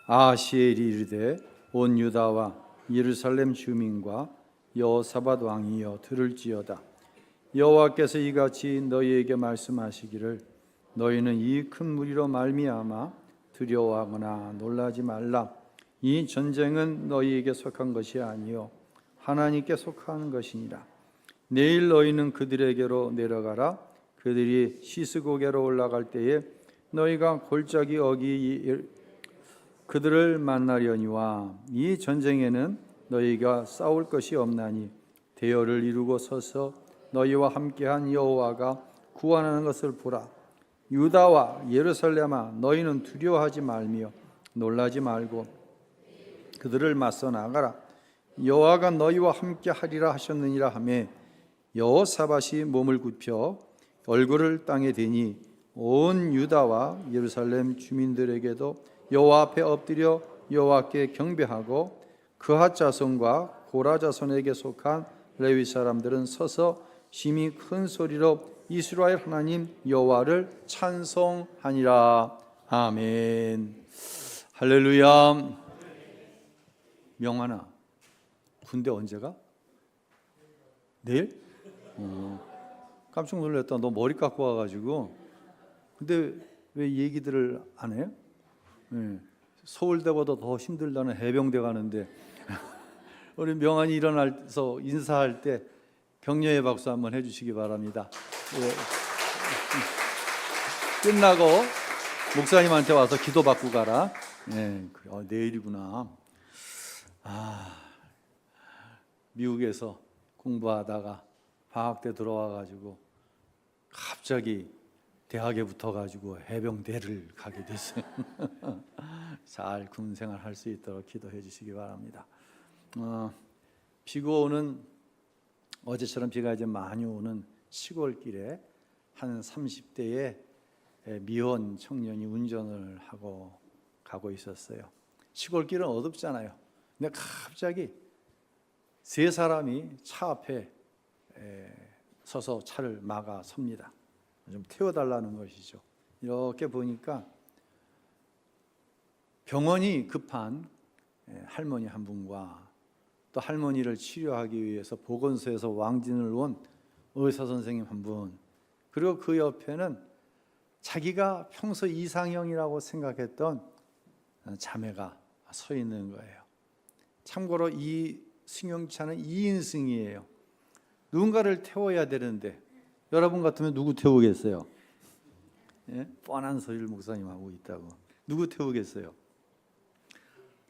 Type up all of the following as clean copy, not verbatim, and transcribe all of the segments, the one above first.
아하시엘이 이르되 온 유다와 예루살렘 주민과 여호사밧 왕이여 들을지어다. 여호와께서 이같이 너희에게 말씀하시기를 너희는 이 큰 무리로 말미암아 두려워하거나 놀라지 말라. 이 전쟁은 너희에게 속한 것이 아니요 하나님께 속한 것이니라. 내일 너희는 그들에게로 내려가라. 그들이 시스고개로 올라갈 때에 너희가 골짜기 어기 그들을 만나려니와 이 전쟁에는 너희가 싸울 것이 없나니 대열을 이루고 서서 너희와 함께한 여호와가 구원하는 것을 보라. 유다와 예루살렘아 너희는 두려워하지 말며 놀라지 말고 그들을 맞서 나가라. 여호와가 너희와 함께하리라 하셨느니라 하매 여호사밧이 몸을 굽혀 얼굴을 땅에 대니 온 유다와 예루살렘 주민들에게도 여호와 앞에 엎드려 여호와께 경배하고 그핫 자손과 고라 자손에게 속한 레위 사람들은 서서 심히 큰 소리로 이스라엘 하나님 여호와를 찬송하니라. 아멘. 할렐루야. 명환아, 군대 언제 가? 내일? 깜짝 놀랐다. 너 머리 깎고 와가지고. 근데 왜 얘기들을 안 해요? 네. 서울대보다 더 힘들다는 해병대 가는데 우리 명환이 일어나서 인사할 때 격려의 박수 한번 해주시기 바랍니다. 네. 끝나고 목사님한테 와서 기도받고 가라. 네. 내일이구나. 미국에서 공부하다가 방학 때 들어와가지고 갑자기 대학에 붙어가지고 해병대를 가게 됐어요. 잘 군생활 할 수 있도록 기도해 주시기 바랍니다. 비가 오는 어제처럼 비가 이제 많이 오는 시골길에 한 30대의 미혼 청년이 운전을 하고 가고 있었어요. 시골길은 어둡잖아요. 근데 갑자기 세 사람이 차 앞에 서서 차를 막아 섭니다. 좀 태워달라는 것이죠. 이렇게 보니까 병원이 급한 할머니 한 분과 또 할머니를 치료하기 위해서 보건소에서 왕진을 온 의사 선생님 한 분, 그리고 그 옆에는 자기가 평소 이상형이라고 생각했던 자매가 서 있는 거예요. 참고로 이 승용차는 2인승이에요. 누군가를 태워야 되는데 여러분 같으면 누구 태우겠어요? 예? 뻔한 소리를 목사님 하고 있다고. 누구 태우겠어요?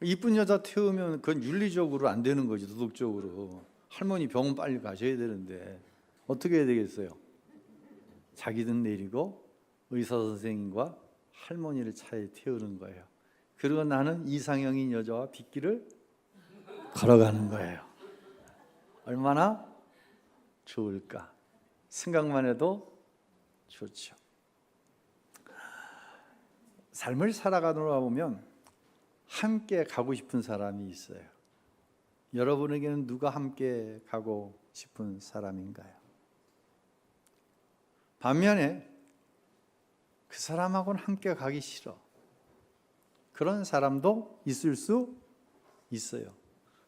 이쁜 여자 태우면 그건 윤리적으로 안 되는 거지, 도덕적으로. 할머니 병원 빨리 가셔야 되는데 어떻게 해야 되겠어요? 자기는 내리고 의사 선생님과 할머니를 차에 태우는 거예요. 그리고 나는 이상형인 여자와 빗길을 걸어가는 거예요. 얼마나 좋을까? 생각만 해도 좋죠. 삶을 살아가다 보면 함께 가고 싶은 사람이 있어요. 여러분에게는 누가 함께 가고 싶은 사람인가요? 반면에 그 사람하고는 함께 가기 싫어. 그런 사람도 있을 수 있어요.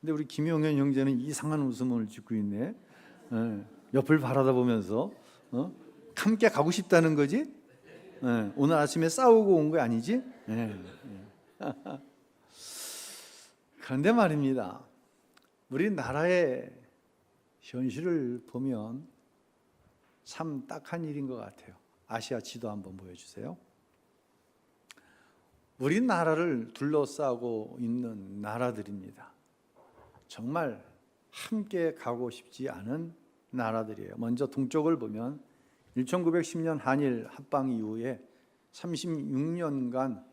근데 우리 김용현 형제는 이상한 웃음을 짓고 있네. 옆을 바라다 보면서 함께 가고 싶다는 거지? 오늘 아침에 싸우고 온 거 아니지? 그런데 말입니다. 우리 나라의 현실을 보면 참 딱한 일인 것 같아요. 아시아 지도 한번 보여주세요. 우리 나라를 둘러싸고 있는 나라들입니다. 정말 함께 가고 싶지 않은 나라들이에요. 먼저 동쪽을 보면 1910년 한일 합방 이후에 36년간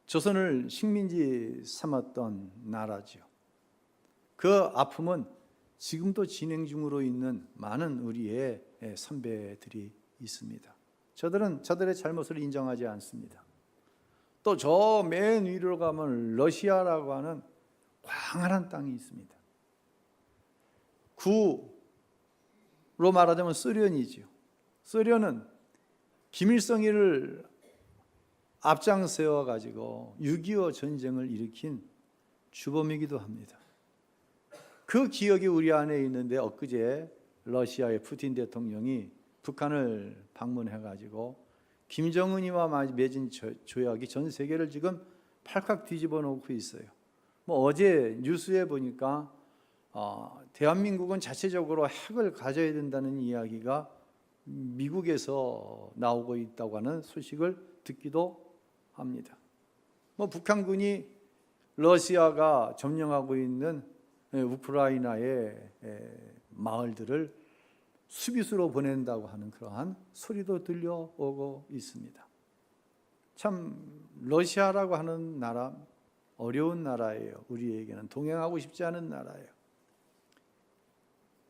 조선을 식민지 삼았던 나라죠. 그 아픔은 지금도 진행 중으로 있는 많은 우리의 선배들이 있습니다. 저들의 잘못을 인정하지 않습니다. 또 저 맨 위로 가면 러시아라고 하는 광활한 땅이 있습니다. 구로 말하자면 소련이죠. 소련은 김일성이를 앞장세워 가지고 6.25 전쟁을 일으킨 주범이기도 합니다. 그 기억이 우리 안에 있는데 엊그제 러시아의 푸틴 대통령이 북한을 방문해 가지고 김정은이와 맺은 조약이 전 세계를 지금 팔칵 뒤집어 놓고 있어요. 어제 뉴스에 보니까 대한민국은 자체적으로 핵을 가져야 된다는 이야기가 미국에서 나오고 있다고 하는 소식을 듣기도 합니다. 북한군이 러시아가 점령하고 있는 우크라이나의 마을들을 수비수로 보낸다고 하는 그러한 소리도 들려오고 있습니다. 참 러시아라고 하는 나라 어려운 나라예요. 우리에게는 동행하고 싶지 않은 나라예요.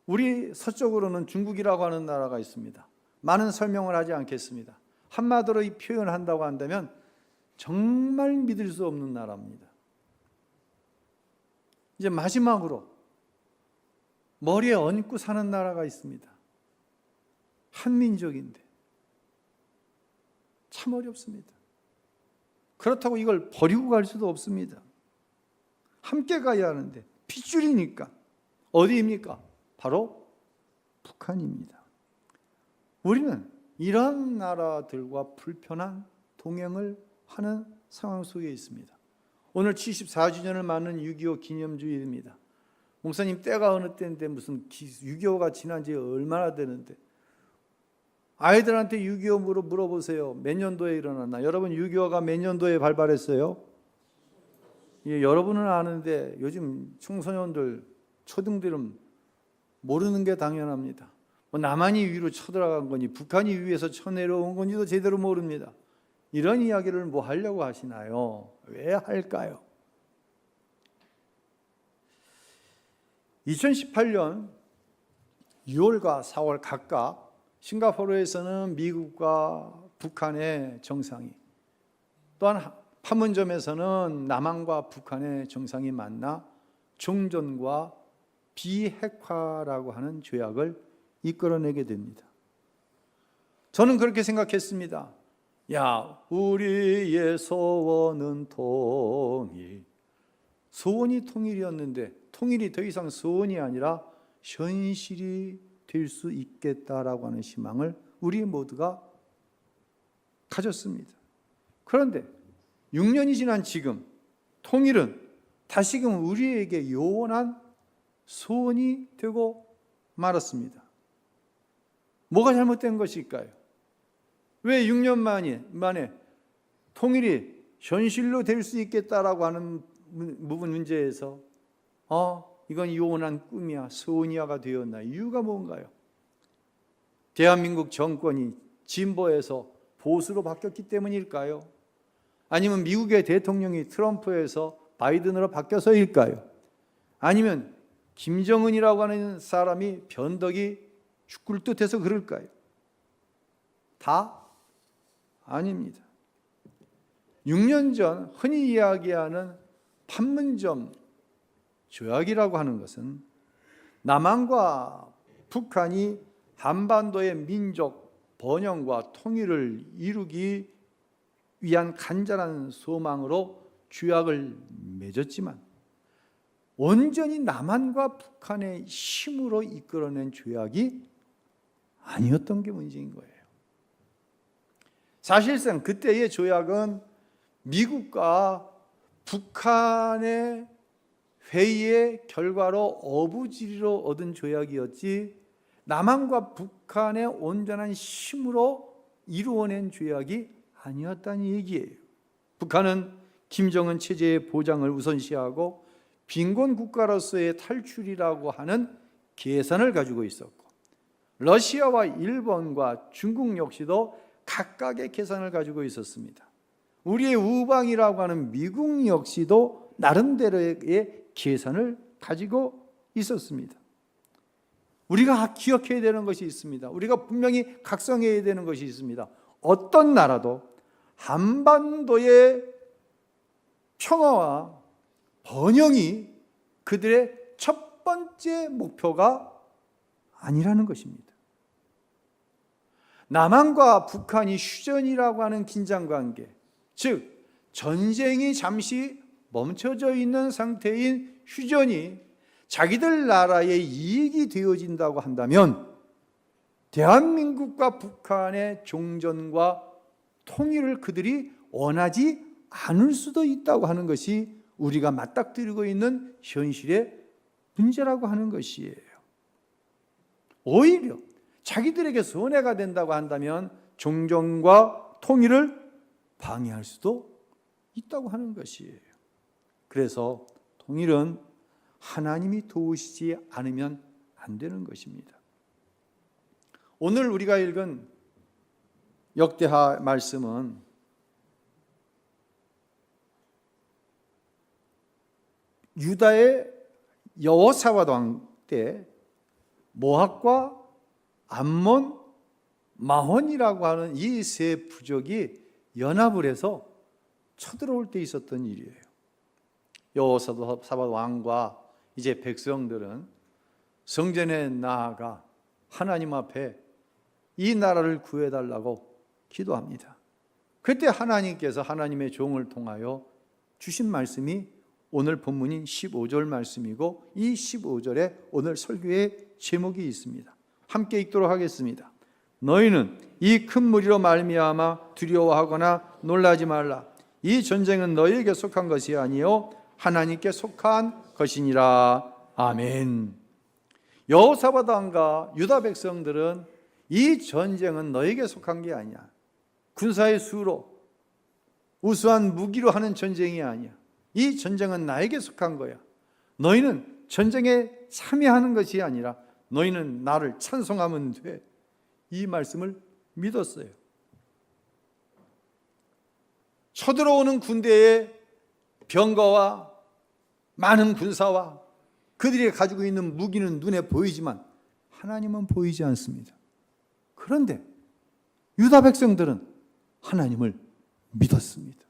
우리 서쪽으로는 중국이라고 하는 나라가 있습니다. 많은 설명을 하지 않겠습니다. 한마디로 이 표현한다고 한다면 정말 믿을 수 없는 나라입니다. 이제 마지막으로 머리에 얹고 사는 나라가 있습니다. 한민족인데 참 어렵습니다. 그렇다고 이걸 버리고 갈 수도 없습니다. 함께 가야 하는데 핏줄이니까 어디입니까? 바로 북한입니다. 우리는 이런 나라들과 불편한 동행을 하는 상황 속에 있습니다. 오늘 74주년을 맞는 6.25 기념주일입니다. 목사님 때가 어느 때인데 무슨 6.25가 지난 지 얼마나 되는데 아이들한테 6.25 물어보세요. 몇 년도에 일어났나? 여러분 6.25가 몇 년도에 발발했어요? 예, 여러분은 아는데 요즘 청소년들, 초등들은 모르는 게 당연합니다. 남한이 위로 쳐들어간 거니 북한이 위에서 쳐내려온 건지도 제대로 모릅니다. 이런 이야기를 뭐 하려고 하시나요? 왜 할까요? 2018년 6월과 4월 각각 싱가포르에서는 미국과 북한의 정상이, 또한 판문점에서는 남한과 북한의 정상이 만나 종전과 비핵화라고 하는 조약을 이끌어내게 됩니다. 저는 그렇게 생각했습니다. 야, 우리의 소원은 통일. 소원이 통일이었는데 통일이 더 이상 소원이 아니라 현실이 될 수 있겠다라고 하는 희망을 우리 모두가 가졌습니다. 그런데 6년이 지난 지금 통일은 다시금 우리에게 요원한 소원이 되고 말았습니다. 뭐가 잘못된 것일까요? 왜 6년 만에 통일이 현실로 될 수 있겠다라고 하는 문제에서 이건 요원한 꿈이야, 소원이야가 되었나? 이유가 뭔가요? 대한민국 정권이 진보에서 보수로 바뀌었기 때문일까요? 아니면 미국의 대통령이 트럼프에서 바이든으로 바뀌어서일까요? 아니면 김정은이라고 하는 사람이 변덕이 죽을 듯해서 그럴까요? 다 아닙니다. 6년 전 흔히 이야기하는 판문점 조약이라고 하는 것은 남한과 북한이 한반도의 민족 번영과 통일을 이루기 위한 간절한 소망으로 조약을 맺었지만 온전히 남한과 북한의 힘으로 이끌어낸 조약이 아니었던 게 문제인 거예요. 사실상 그때의 조약은 미국과 북한의 회의의 결과로 어부지리로 얻은 조약이었지 남한과 북한의 온전한 힘으로 이루어낸 조약이 아니었다는 얘기예요. 북한은 김정은 체제의 보장을 우선시하고 빈곤 국가로서의 탈출이라고 하는 계산을 가지고 있었고 러시아와 일본과 중국 역시도 각각의 계산을 가지고 있었습니다. 우리의 우방이라고 하는 미국 역시도 나름대로의 계산을 가지고 있었습니다. 우리가 기억해야 되는 것이 있습니다. 우리가 분명히 각성해야 되는 것이 있습니다. 어떤 나라도 한반도의 평화와 번영이 그들의 첫 번째 목표가 아니라는 것입니다. 남한과 북한이 휴전이라고 하는 긴장관계, 즉 전쟁이 잠시 멈춰져 있는 상태인 휴전이 자기들 나라의 이익이 되어진다고 한다면 대한민국과 북한의 종전과 통일을 그들이 원하지 않을 수도 있다고 하는 것이 우리가 맞닥뜨리고 있는 현실의 문제라고 하는 것이에요. 오히려 자기들에게 손해가 된다고 한다면 종전과 통일을 방해할 수도 있다고 하는 것이에요. 그래서 통일은 하나님이 도우시지 않으면 안 되는 것입니다. 오늘 우리가 읽은 역대하 말씀은 유다의 여호사밧 왕 때 모압과 암몬, 마혼이라고 하는 이 세 부족이 연합을 해서 쳐들어올 때 있었던 일이에요. 여호사밧 왕과 이제 백성들은 성전에 나아가 하나님 앞에 이 나라를 구해달라고 기도합니다. 그때 하나님께서 하나님의 종을 통하여 주신 말씀이 오늘 본문인 15절 말씀이고, 이 15절에 오늘 설교의 제목이 있습니다. 함께 읽도록 하겠습니다. 너희는 이 큰 무리로 말미암아 두려워하거나 놀라지 말라. 이 전쟁은 너희에게 속한 것이 아니요 하나님께 속한 것이니라. 아멘. 여호사밧 왕과 유다 백성들은 이 전쟁은 너희에게 속한 게 아니야. 군사의 수로 우수한 무기로 하는 전쟁이 아니야. 이 전쟁은 나에게 속한 거야. 너희는 전쟁에 참여하는 것이 아니라 너희는 나를 찬송하면 돼. 이 말씀을 믿었어요. 쳐들어오는 군대의 병거와 많은 군사와 그들이 가지고 있는 무기는 눈에 보이지만 하나님은 보이지 않습니다. 그런데 유다 백성들은 하나님을 믿었습니다.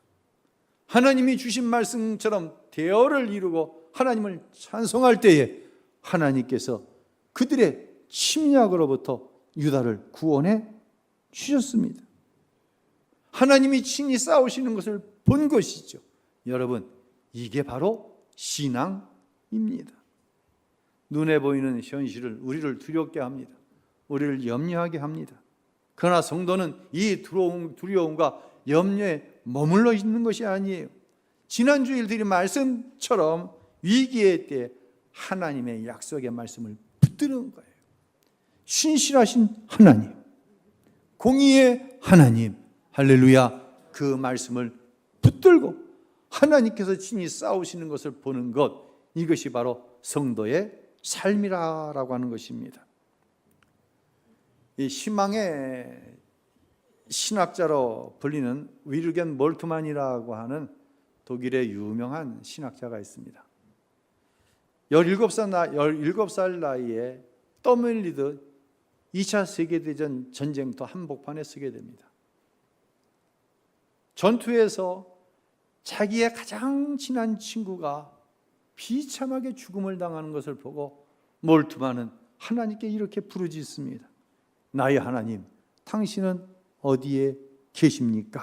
하나님이 주신 말씀처럼 대열을 이루고 하나님을 찬송할 때에 하나님께서 그들의 침략으로부터 유다를 구원해 주셨습니다. 하나님이 친히 싸우시는 것을 본 것이죠. 여러분, 이게 바로 신앙입니다. 눈에 보이는 현실을 우리를 두렵게 합니다. 우리를 염려하게 합니다. 그러나 성도는 이 두려움과 염려에 머물러 있는 것이 아니에요. 지난주일 드린 말씀처럼 위기의 때 하나님의 약속의 말씀을 붙드는 거예요. 신실하신 하나님, 공의의 하나님, 할렐루야, 그 말씀을 붙들고 하나님께서 친히 싸우시는 것을 보는 것, 이것이 바로 성도의 삶이라고 하는 것입니다. 이 희망의 신학자로 불리는 위르겐 몰트만이라고 하는 독일의 유명한 신학자가 있습니다. 17살 나이에 떠밀리듯 2차 세계대전 전쟁터 한복판에 서게 됩니다. 전투에서 자기의 가장 친한 친구가 비참하게 죽음을 당하는 것을 보고 몰트만은 하나님께 이렇게 부르짖습니다. 나의 하나님, 당신은 어디에 계십니까?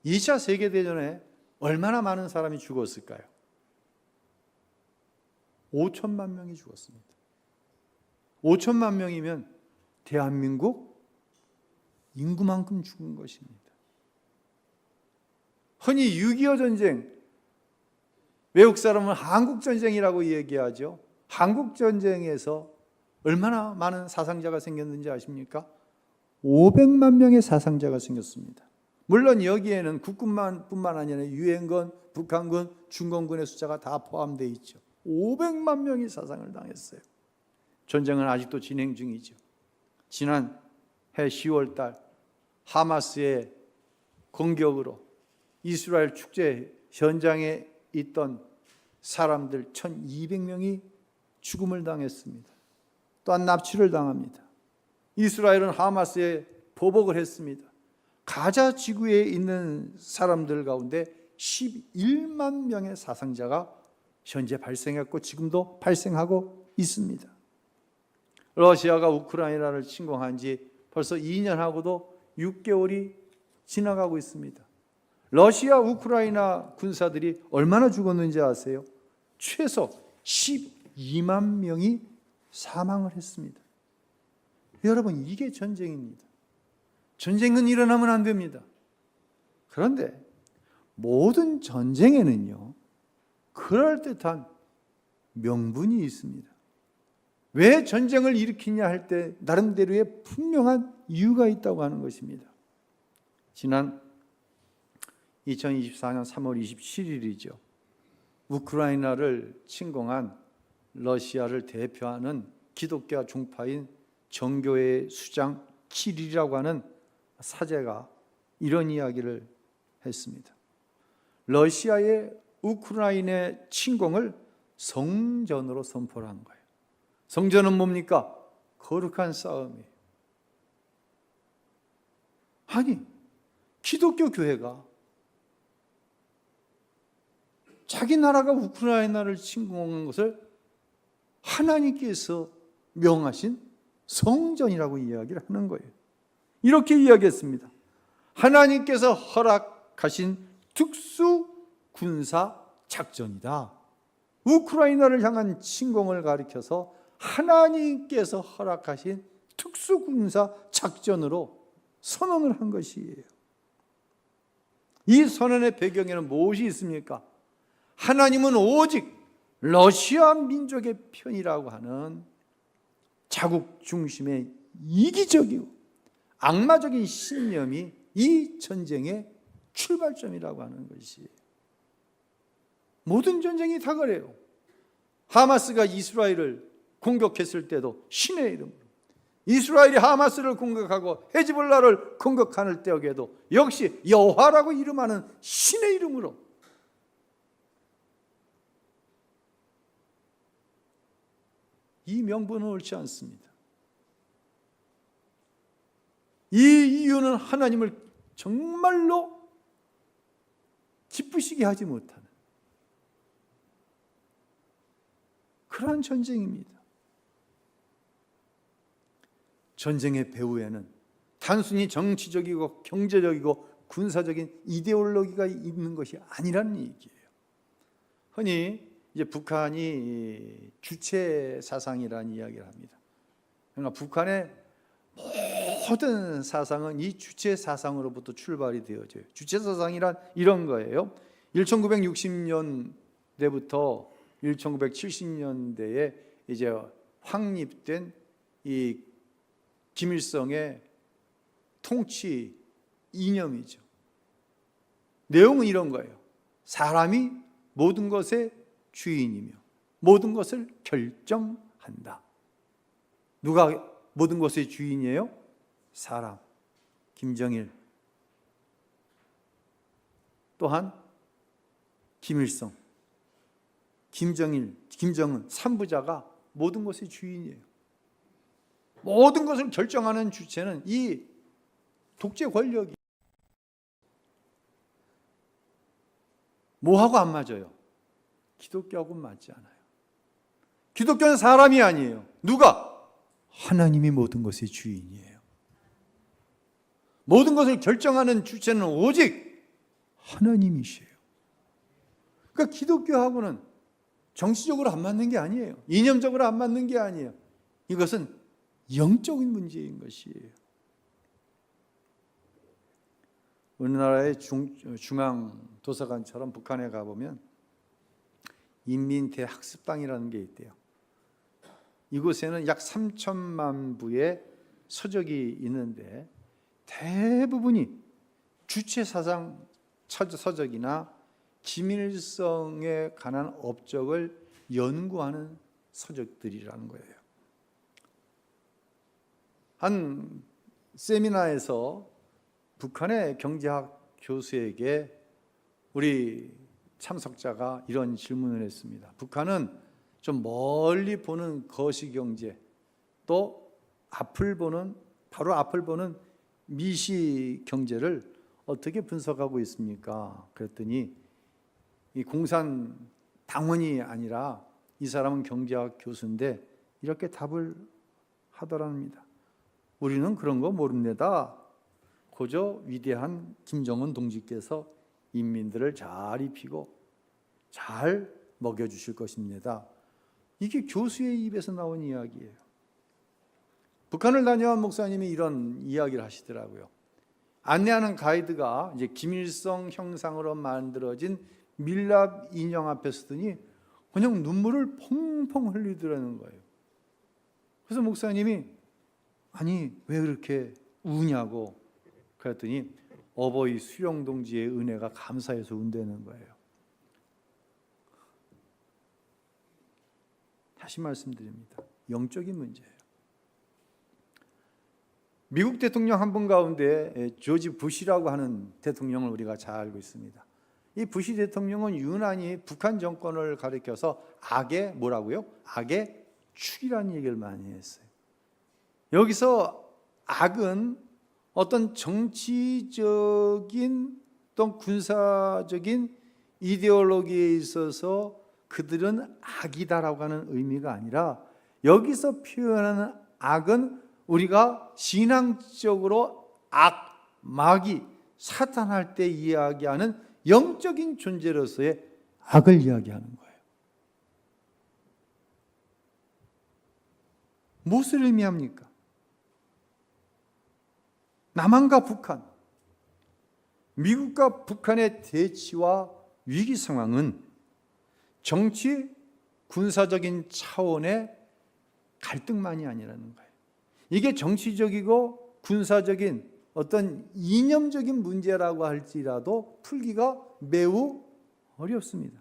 2차 세계대전에 얼마나 많은 사람이 죽었을까요? 5천만 명이 죽었습니다. 5천만 명이면 대한민국 인구만큼 죽은 것입니다. 흔히 6.25 전쟁, 외국 사람은 한국전쟁이라고 얘기하죠. 한국전쟁에서 얼마나 많은 사상자가 생겼는지 아십니까? 500만 명의 사상자가 생겼습니다. 물론 여기에는 국군뿐만 아니라 유엔군, 북한군, 중공군의 숫자가 다 포함되어 있죠. 500만 명이 사상을 당했어요. 전쟁은 아직도 진행 중이죠. 지난해 10월 달 하마스의 공격으로 이스라엘 축제 현장에 있던 사람들 1200명이 죽음을 당했습니다. 또한 납치를 당합니다. 이스라엘은 하마스에 보복을 했습니다. 가자 지구에 있는 사람들 가운데 11만 명의 사상자가 현재 발생했고 지금도 발생하고 있습니다. 러시아가 우크라이나를 침공한 지 벌써 2년하고도 6개월이 지나가고 있습니다. 러시아 우크라이나 군사들이 얼마나 죽었는지 아세요? 최소 12만 명이 사망을 했습니다. 여러분, 이게 전쟁입니다. 전쟁은 일어나면 안 됩니다. 그런데 모든 전쟁에는요, 그럴듯한 명분이 있습니다. 왜 전쟁을 일으키냐 할 때 나름대로의 분명한 이유가 있다고 하는 것입니다. 지난 2024년 3월 27일이죠. 우크라이나를 침공한 러시아를 대표하는 기독교 종파인 정교회 수장 키릴이라고 하는 사제가 이런 이야기를 했습니다. 러시아의 우크라이나 침공을 성전으로 선포를 한 거예요. 성전은 뭡니까? 거룩한 싸움이에요. 아니, 기독교 교회가 자기 나라가 우크라이나를 침공한 것을 하나님께서 명하신 성전이라고 이야기를 하는 거예요. 이렇게 이야기했습니다. 하나님께서 허락하신 특수 군사 작전이다. 우크라이나를 향한 침공을 가리켜서 하나님께서 허락하신 특수 군사 작전으로 선언을 한 것이에요. 이 선언의 배경에는 무엇이 있습니까? 하나님은 오직 러시아 민족의 편이라고 하는 자국 중심의 이기적이고 악마적인 신념이 이 전쟁의 출발점이라고 하는 것이에요. 모든 전쟁이 다 그래요. 하마스가 이스라엘을 공격했을 때도 신의 이름으로, 이스라엘이 하마스를 공격하고 헤즈볼라를 공격하는 때에도 역시 여호와라고 이름하는 신의 이름으로 이 명분은 옳지 않습니다. 이 이유는 하나님을 정말로 기쁘시게 하지 못하는 그러한 전쟁입니다. 전쟁의 배후에는 단순히 정치적이고 경제적이고 군사적인 이데올로기가 있는 것이 아니라는 얘기예요. 흔히 이제 북한이 주체 사상이라는 이야기를 합니다. 그러니까 북한의 모든 사상은 이 주체 사상으로부터 출발이 되어져요. 주체 사상이란 이런 거예요. 1960년대부터 1970년대에 이제 확립된 이 김일성의 통치 이념이죠. 내용은 이런 거예요. 사람이 모든 것의 주인이며 모든 것을 결정한다. 누가 모든 것의 주인이에요? 사람, 김정일, 또한 김일성, 김정일, 김정은 3부자가 모든 것의 주인이에요. 모든 것을 결정하는 주체는 이 독재 권력이. 뭐하고 안 맞아요? 기독교하고는 맞지 않아요. 기독교는 사람이 아니에요. 누가? 하나님이 모든 것의 주인이에요. 모든 것을 결정하는 주체는 오직 하나님이시에요. 그러니까 기독교하고는 정치적으로 안 맞는 게 아니에요. 이념적으로 안 맞는 게 아니에요. 이것은 영적인 문제인 것이에요. 우리나라의 중앙도서관처럼 북한에 가보면 인민대학습당이라는 게 있대요. 이곳에는 약 3천만 부의 서적이 있는데 대부분이 주체사상 서적이나 김일성에 관한 업적을 연구하는 서적들이라는 거예요. 한 세미나에서 북한의 경제학 교수에게 우리 참석자가 이런 질문을 했습니다. 북한은 좀 멀리 보는 거시경제, 또 바로 앞을 보는 미시경제를 어떻게 분석하고 있습니까? 그랬더니 이 공산당원이 아니라 이 사람은 경제학 교수인데 이렇게 답을 하더랍니다. 우리는 그런 거 모릅니다. 고조 위대한 김정은 동지께서 인민들을 잘 입히고 잘 먹여주실 것입니다. 이게 교수의 입에서 나온 이야기예요. 북한을 다녀온 목사님이 이런 이야기를 하시더라고요. 안내하는 가이드가 이제 김일성 형상으로 만들어진 밀랍 인형 앞에 서더니 그냥 눈물을 펑펑 흘리더라는 거예요. 그래서 목사님이 아니 왜 그렇게 우냐고 그랬더니 어버이 수령동지의 은혜가 감사해서 운다는 거예요. 다시 말씀드립니다. 영적인 문제예요. 미국 대통령 한 분 가운데 조지 부시라고 하는 대통령을 우리가 잘 알고 있습니다. 이 부시 대통령은 유난히 북한 정권을 가리켜서 악의 뭐라고요? 악의 축이라는 얘기를 많이 했어요. 여기서 악은 어떤 정치적인 또는 군사적인 이데올로기에 있어서 그들은 악이다라고 하는 의미가 아니라 여기서 표현하는 악은 우리가 신앙적으로 악, 마귀, 사탄 할 때 이야기하는 영적인 존재로서의 악을 이야기하는 거예요. 무엇을 의미합니까? 남한과 북한, 미국과 북한의 대치와 위기 상황은 정치, 군사적인 차원의 갈등만이 아니라는 거예요. 이게 정치적이고 군사적인 어떤 이념적인 문제라고 할지라도 풀기가 매우 어렵습니다.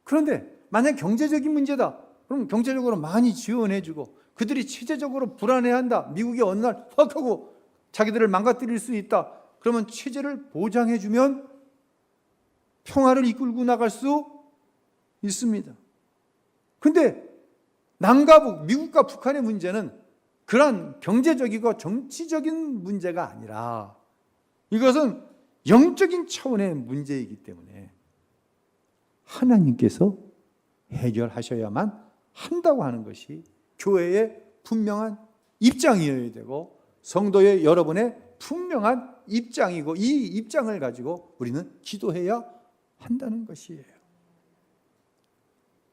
그런데 만약 경제적인 문제다. 그럼 경제적으로 많이 지원해주고 그들이 체제적으로 불안해한다. 미국이 어느 날 확 하고 자기들을 망가뜨릴 수 있다. 그러면 체제를 보장해주면 평화를 이끌고 나갈 수 있습니다. 그런데 남과 북, 미국과 북한의 문제는 그런 경제적이고 정치적인 문제가 아니라 이것은 영적인 차원의 문제이기 때문에 하나님께서 해결하셔야만 한다고 하는 것이 교회의 분명한 입장이어야 되고 성도의 여러분의 분명한 입장이고 이 입장을 가지고 우리는 기도해야 한다는 것이에요.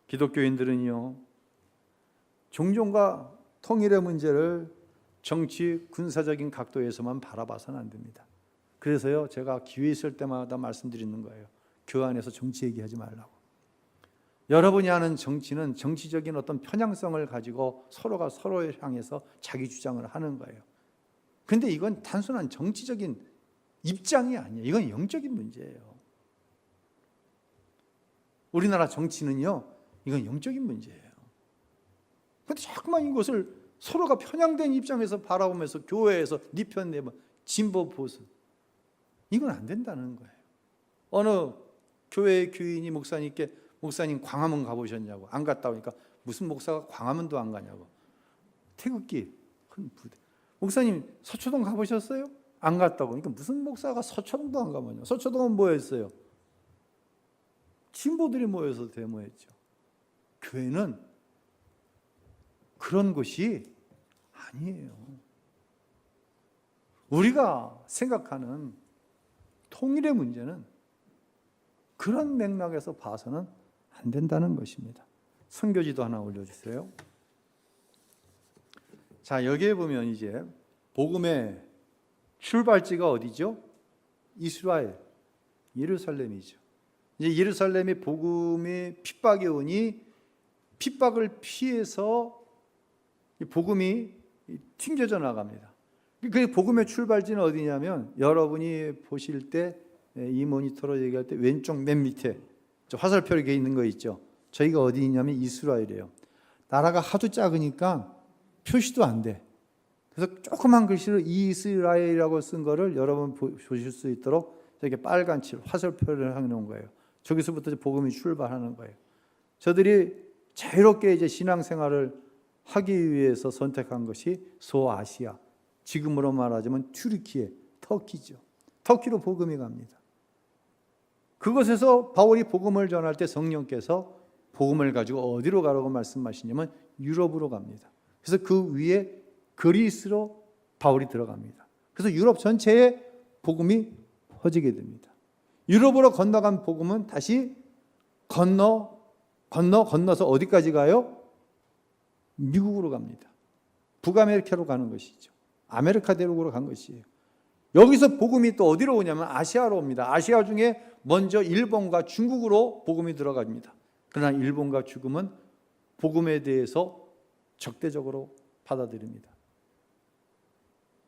기독교인들은요, 종종과 통일의 문제를 정치, 군사적인 각도에서만 바라봐서는 안 됩니다. 그래서요, 제가 기회 있을 때마다 말씀드리는 거예요. 교회 안에서 정치 얘기하지 말라고. 여러분이 하는 정치는 정치적인 어떤 편향성을 가지고 서로가 서로를 향해서 자기 주장을 하는 거예요. 그런데 이건 단순한 정치적인 입장이 아니에요. 이건 영적인 문제예요. 우리나라 정치는요, 이건 영적인 문제예요. 그런데 자꾸만 이것을 서로가 편향된 입장에서 바라보면서 교회에서 네 편 내면 진보 보수, 이건 안 된다는 거예요. 어느 교회 교인이 목사님께 목사님 광화문 가보셨냐고. 안 갔다 오니까 무슨 목사가 광화문도 안 가냐고. 태극기 큰 부대. 목사님 서초동 가보셨어요? 안 갔다고. 그러니까 무슨 목사가 서초동도 안 가보냐. 서초동은 뭐였어요? 진보들이 모여서 데모했죠. 교회는 그런 곳이 아니에요. 우리가 생각하는 통일의 문제는 그런 맥락에서 봐서는 안 된다는 것입니다. 선교지도 하나 올려주세요. 자, 여기에 보면 이제 복음의 출발지가 어디죠? 이스라엘, 예루살렘이죠. 이제 예루살렘이 복음이 핍박이 오니 핍박을 피해서 복음이 튕겨져 나갑니다. 그 복음의 출발지는 어디냐면 여러분이 보실 때 이 모니터로 얘기할 때 왼쪽 맨 밑에 화살표 이렇게 있는 거 있죠. 저희가 어디 있냐면 이스라엘이에요. 나라가 하도 작으니까 표시도 안 돼. 그래서 조그만 글씨로 이스라엘이라고 쓴 거를 여러분 보실 수 있도록 이렇게 빨간 칠 화살표를 해놓은 거예요. 저기서부터 복음이 출발하는 거예요. 저들이 자유롭게 이제 신앙생활을 하기 위해서 선택한 것이 소아시아, 지금으로 말하자면 튀르키예, 터키죠. 터키로 복음이 갑니다. 그곳에서 바울이 복음을 전할 때 성령께서 복음을 가지고 어디로 가라고 말씀하시냐면 유럽으로 갑니다. 그래서 그 위에 그리스로 바울이 들어갑니다. 그래서 유럽 전체에 복음이 퍼지게 됩니다. 유럽으로 건너간 복음은 다시 건너서 어디까지 가요? 미국으로 갑니다. 북아메리카로 가는 것이죠. 아메리카 대륙으로 간 것이에요. 여기서 복음이 또 어디로 오냐면 아시아로 옵니다. 아시아 중에 먼저 일본과 중국으로 복음이 들어갑니다. 그러나 일본과 중국은 복음에 대해서 적대적으로 받아들입니다.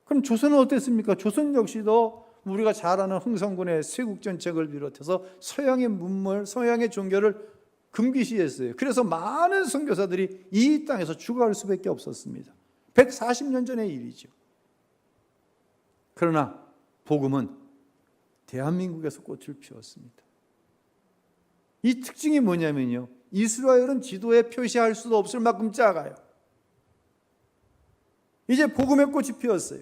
그럼 조선은 어땠습니까? 조선 역시도 우리가 잘 아는 흥선군의 쇄국전책을 비롯해서 서양의 문물, 서양의 종교를 금기시했어요. 그래서 많은 선교사들이 이 땅에서 죽어갈 수밖에 없었습니다. 140년 전의 일이죠. 그러나 복음은 대한민국에서 꽃을 피웠습니다. 이 특징이 뭐냐면요, 이스라엘은 지도에 표시할 수도 없을 만큼 작아요. 이제 복음의 꽃이 피었어요.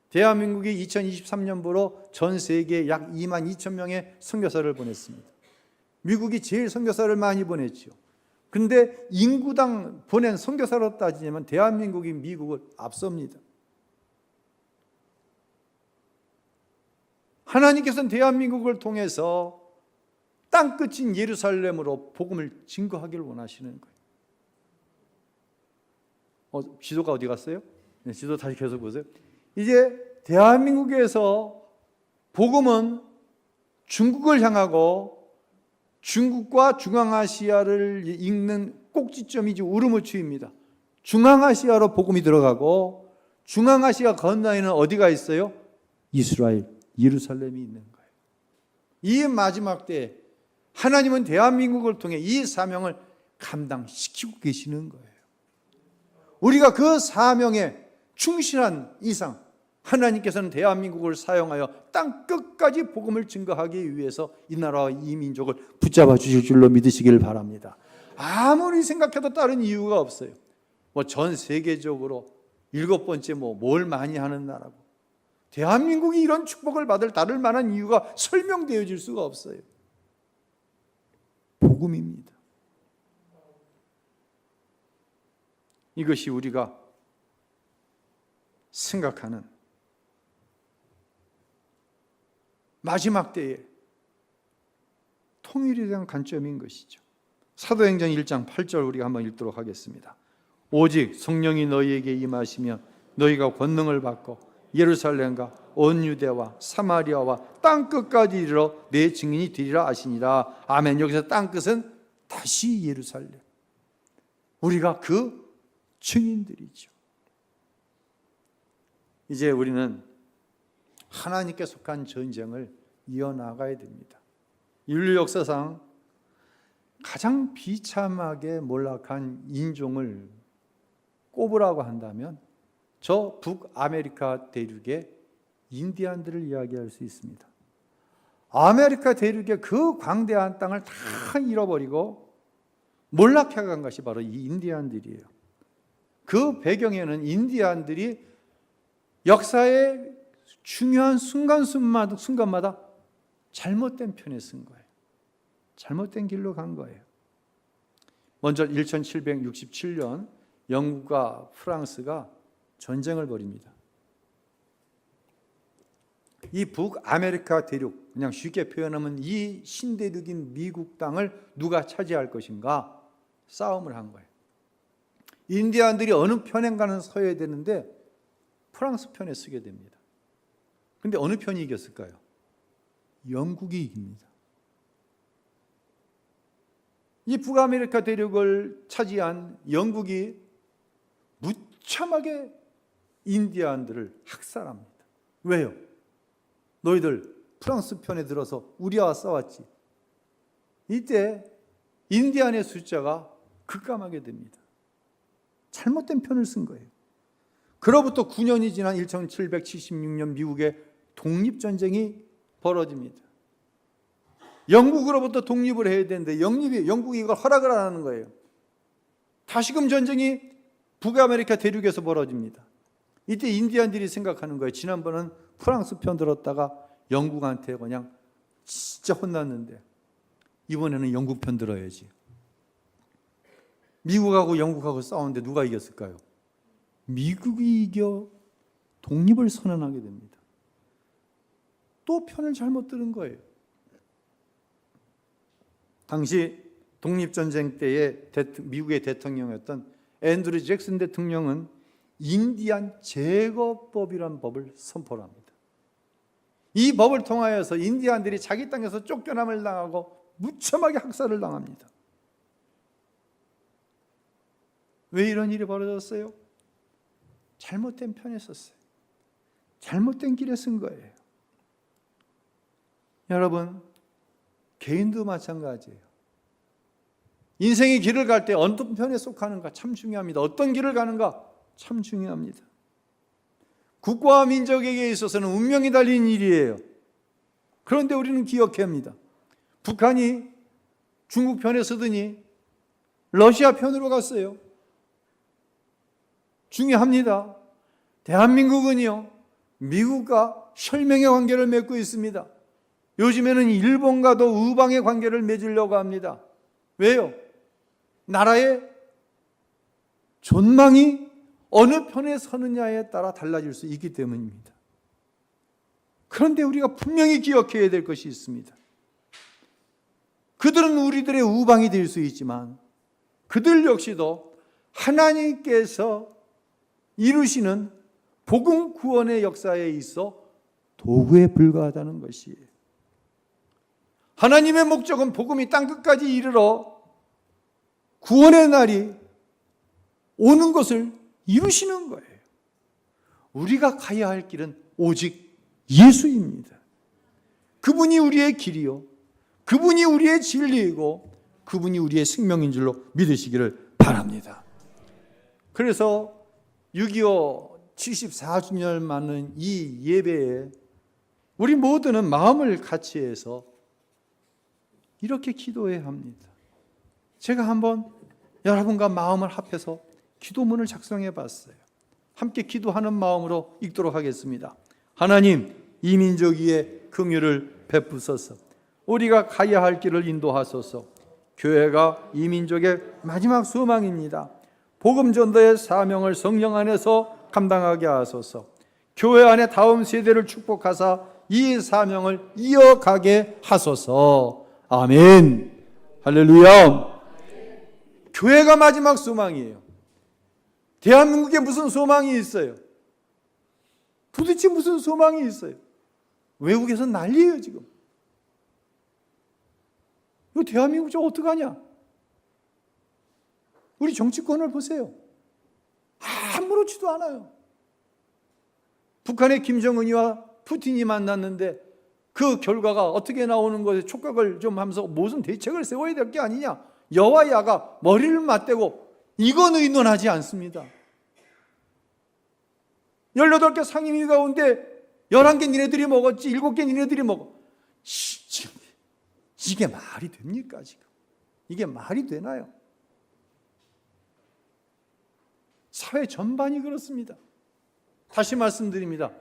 대한민국이 2023년부로 전 세계에 약 2만 2천 명의 선교사를 보냈습니다. 미국이 제일 선교사를 많이 보냈죠. 그런데 인구당 보낸 선교사로 따지면 대한민국이 미국을 앞섭니다. 하나님께서는 대한민국을 통해서 땅끝인 예루살렘으로 복음을 증거하기를 원하시는 거예요. 지도가 어디 갔어요? 네, 지도 다시 계속 보세요. 이제 대한민국에서 복음은 중국을 향하고 중국과 중앙아시아를 잇는 꼭지점이지 우르무추입니다. 중앙아시아로 복음이 들어가고 중앙아시아 건너에는 어디가 있어요? 이스라엘, 예루살렘이 있는 거예요. 이 마지막 때에 하나님은 대한민국을 통해 이 사명을 감당시키고 계시는 거예요. 우리가 그 사명에 충실한 이상 하나님께서는 대한민국을 사용하여 땅 끝까지 복음을 증거하기 위해서 이 나라와 이 민족을 붙잡아 주실 줄로 믿으시길 바랍니다. 아무리 생각해도 다른 이유가 없어요. 전 세계적으로 7번째 뭘 많이 하는 나라고, 대한민국이 이런 축복을 받을 만한 이유가 설명되어질 수가 없어요. 복음입니다. 이것이 우리가 생각하는 마지막 때의 통일에 대한 관점인 것이죠. 사도행전 1장 8절 우리가 한번 읽도록 하겠습니다. 오직 성령이 너희에게 임하시면 너희가 권능을 받고 예루살렘과 온 유대와 사마리아와 땅끝까지 이르러 내 증인이 되리라 하시니라. 아멘. 여기서 땅끝은 다시 예루살렘. 우리가 그 증인들이죠. 이제 우리는 하나님께 속한 전쟁을 이어나가야 됩니다. 인류 역사상 가장 비참하게 몰락한 인종을 꼽으라고 한다면 저 북아메리카 대륙의 인디안들을 이야기할 수 있습니다. 아메리카 대륙의 그 광대한 땅을 다 잃어버리고 몰락해간 것이 바로 이 인디안들이에요. 그 배경에는 인디안들이 역사의 중요한 순간마다 잘못된 편에 쓴 거예요. 잘못된 길로 간 거예요. 먼저 1767년 영국과 프랑스가 전쟁을 벌입니다. 이 북아메리카 대륙, 그냥 쉽게 표현하면 이 신대륙인 미국 땅을 누가 차지할 것인가 싸움을 한 거예요. 인디안들이 어느 편인가는 서야 되는데 프랑스 편에 서게 됩니다. 그런데 어느 편이 이겼을까요? 영국이 이깁니다. 이 북아메리카 대륙을 차지한 영국이 무참하게 인디안들을 학살합니다. 왜요? 너희들 프랑스 편에 들어서 우리와 싸웠지. 이때 인디안의 숫자가 급감하게 됩니다. 잘못된 편을 쓴 거예요. 그로부터 9년이 지난 1776년 미국의 독립전쟁이 벌어집니다. 영국으로부터 독립을 해야 되는데 영국이 이걸 허락을 안 하는 거예요. 다시금 전쟁이 북아메리카 대륙에서 벌어집니다. 이때 인디안들이 생각하는 거예요. 지난번은 프랑스 편 들었다가 영국한테 그냥 진짜 혼났는데 이번에는 영국 편 들어야지. 미국하고 영국하고 싸우는데 누가 이겼을까요? 미국이 이겨. 독립을 선언하게 됩니다. 또 편을 잘못 들은 거예요. 당시 독립전쟁 때의 미국의 대통령이었던 앤드류 잭슨 대통령은 인디안 제거법이란 법을 선포를 합니다. 이 법을 통하여서 인디안들이 자기 땅에서 쫓겨남을 당하고 무참하게 학살을 당합니다. 왜 이런 일이 벌어졌어요? 잘못된 편에 섰어요. 잘못된 길에 쓴 거예요. 여러분, 개인도 마찬가지예요. 인생의 길을 갈 때 어느 편에 속하는가 참 중요합니다. 어떤 길을 가는가 참 중요합니다. 국가와 민족에게 있어서는 운명이 달린 일이에요. 그런데 우리는 기억해야 합니다. 북한이 중국 편에 서더니 러시아 편으로 갔어요. 중요합니다. 대한민국은요, 미국과 혈맹의 관계를 맺고 있습니다. 요즘에는 일본과도 우방의 관계를 맺으려고 합니다. 왜요? 나라의 존망이 어느 편에 서느냐에 따라 달라질 수 있기 때문입니다. 그런데 우리가 분명히 기억해야 될 것이 있습니다. 그들은 우리들의 우방이 될 수 있지만 그들 역시도 하나님께서 이루시는 복음 구원의 역사에 있어 도구에 불과하다는 것이에요. 하나님의 목적은 복음이 땅끝까지 이르러 구원의 날이 오는 것을 이루시는 거예요. 우리가 가야 할 길은 오직 예수입니다. 그분이 우리의 길이요, 그분이 우리의 진리이고 그분이 우리의 생명인 줄로 믿으시기를 바랍니다. 그래서 6.25 74주년 맞는 이 예배에 우리 모두는 마음을 같이 해서 이렇게 기도해야 합니다. 제가 한번 여러분과 마음을 합해서 기도문을 작성해 봤어요. 함께 기도하는 마음으로 읽도록 하겠습니다. 하나님, 이 민족 위에 긍휼을 베푸소서. 우리가 가야 할 길을 인도하소서. 교회가 이 민족의 마지막 소망입니다. 복음 전도의 사명을 성령 안에서 감당하게 하소서. 교회 안에 다음 세대를 축복하사 이 사명을 이어가게 하소서. 아멘. 할렐루야. 교회가 마지막 소망이에요. 대한민국에 무슨 소망이 있어요? 도대체 무슨 소망이 있어요? 외국에서 난리예요 지금. 이거 대한민국 저 어떡하냐? 우리 정치권을 보세요. 아무렇지도 않아요. 북한의 김정은이와 푸틴이 만났는데 그 결과가 어떻게 나오는 것에 촉각을 좀 하면서 무슨 대책을 세워야 될 게 아니냐. 여와 야가 머리를 맞대고 이건 의논하지 않습니다. 18개 상임위 가운데 11개 니네들이 먹었지 7개 니네들이 먹어. 지금 이게 말이 됩니까 지금? 이게 말이 되나요? 사회 전반이 그렇습니다. 다시 말씀드립니다.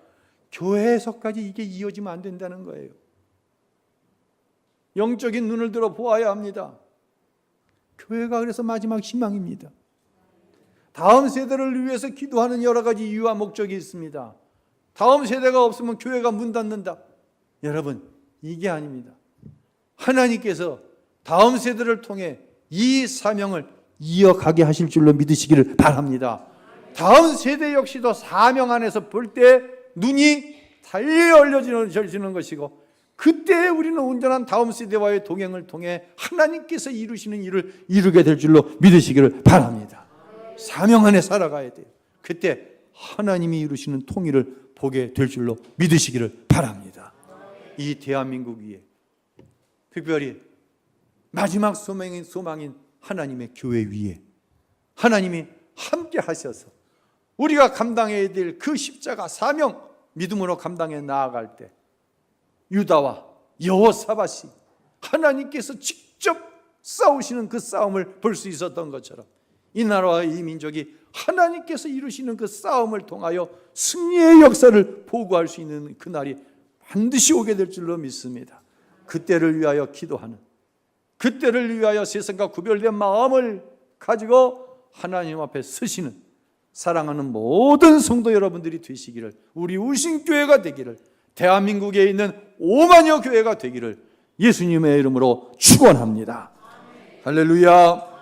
교회에서까지 이게 이어지면 안 된다는 거예요. 영적인 눈을 들어 보아야 합니다. 교회가 그래서 마지막 희망입니다. 다음 세대를 위해서 기도하는 여러 가지 이유와 목적이 있습니다. 다음 세대가 없으면 교회가 문 닫는다. 여러분, 이게 아닙니다. 하나님께서 다음 세대를 통해 이 사명을 이어가게 하실 줄로 믿으시기를 바랍니다. 다음 세대 역시도 사명 안에서 볼 때 눈이 달리 열려지는 것이고 그때 우리는 온전한 다음 세대와의 동행을 통해 하나님께서 이루시는 일을 이루게 될 줄로 믿으시기를 바랍니다. 사명 안에 살아가야 돼요. 그때 하나님이 이루시는 통일을 보게 될 줄로 믿으시기를 바랍니다. 이 대한민국 위에 특별히 마지막 소망인 하나님의 교회 위에 하나님이 함께 하셔서 우리가 감당해야 될 그 십자가 사명 믿음으로 감당해 나아갈 때 유다와 여호사밧이 하나님께서 직접 싸우시는 그 싸움을 볼 수 있었던 것처럼 이 나라와 이 민족이 하나님께서 이루시는 그 싸움을 통하여 승리의 역사를 보고할 수 있는 그날이 반드시 오게 될 줄로 믿습니다. 그때를 위하여 기도하는, 그때를 위하여 세상과 구별된 마음을 가지고 하나님 앞에 서시는 사랑하는 모든 성도 여러분들이 되시기를, 우리 우신교회가 되기를, 대한민국에 있는 5만여 교회가 되기를 예수님의 이름으로 축원합니다. 할렐루야.